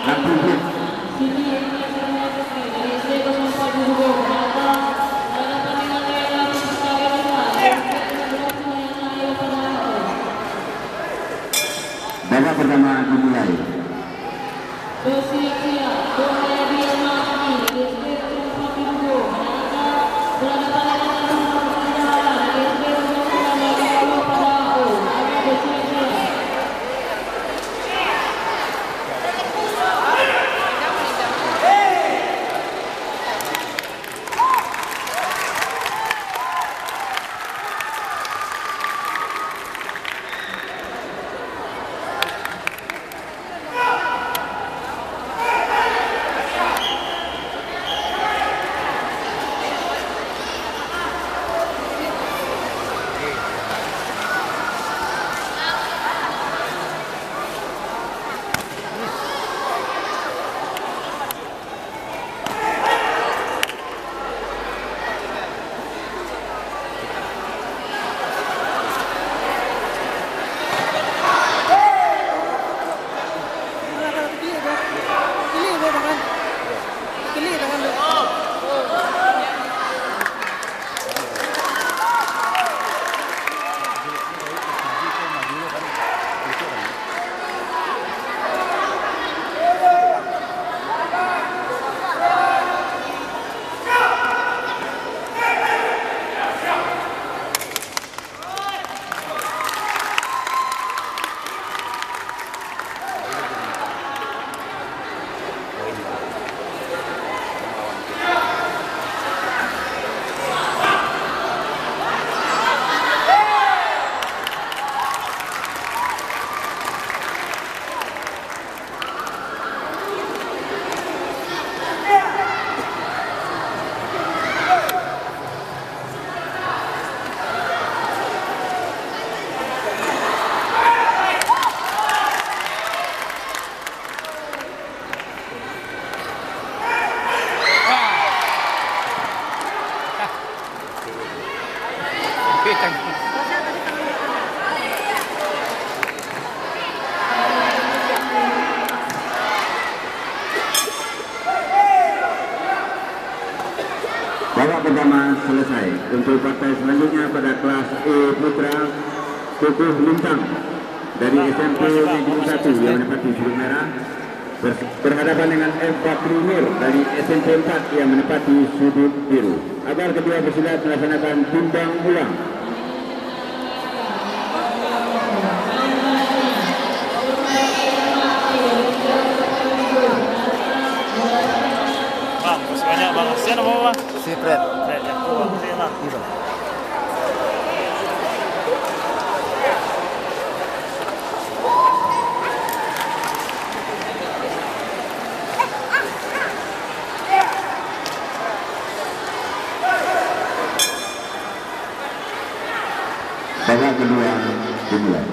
Aktif. Babak pertama dimulai. Babak pertama selesai. Untuk partai selanjutnya pada kelas E Putra, Kukuh Lintang dari SMP Negeri 1 yang menempati sudut merah berhadapan dengan M4 Nur dari SMP 4 yang menempati sudut biru. Agar kedua pesilat melaksanakan timbang ulang. Bang, masih banyak bang. Siapa nama bang? Si Fred. Fred yang tua. Siapa? Iya. Babak kedua dimulai.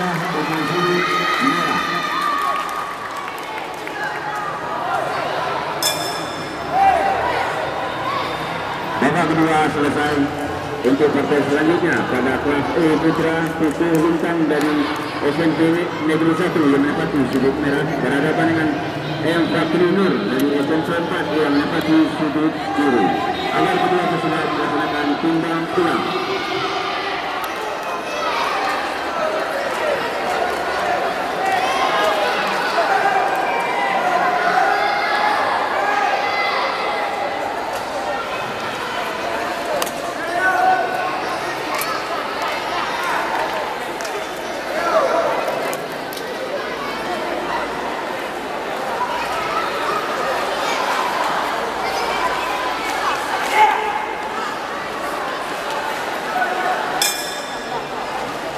merah dengan sudut merah. Babak kedua selesai. Untuk partai selanjutnya pada kelas E Putra, Kuku Lintang dari SMP Negeri 1 yang menempati sudut merah berhadapan dengan M. Fakri Nur dari SMP 4 yang menempati sudut biru. Agar kedua peserta melaksanakan timbang ulang.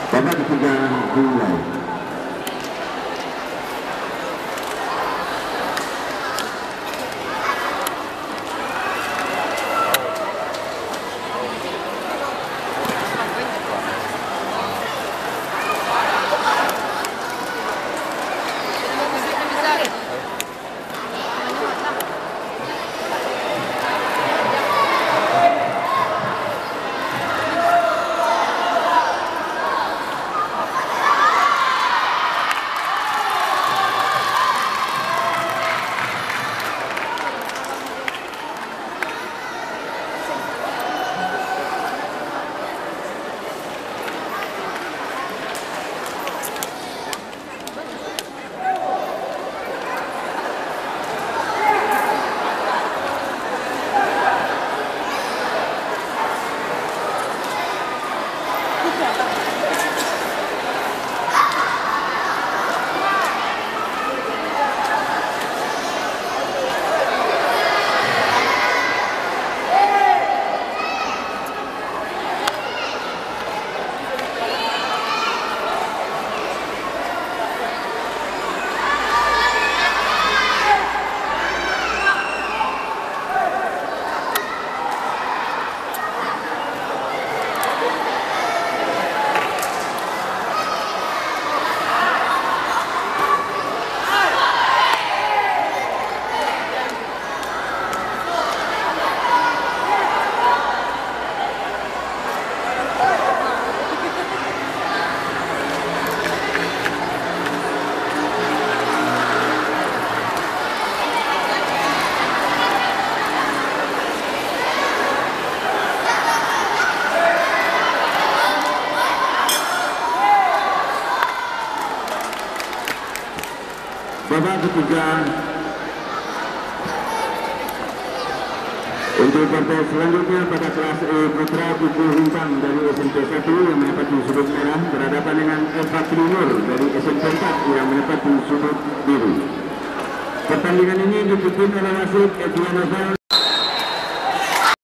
Babak ketiga dimulai. Babak ketiga untuk partai selanjutnya pada kelas E Putra, Kuku Lintang dari SMP 1 yang menempati sudut merah berhadapan dengan Eva Trinur dari SMP 4 yang menempati sudut biru. Pertandingan ini dipimpin oleh wasit Edwin Novel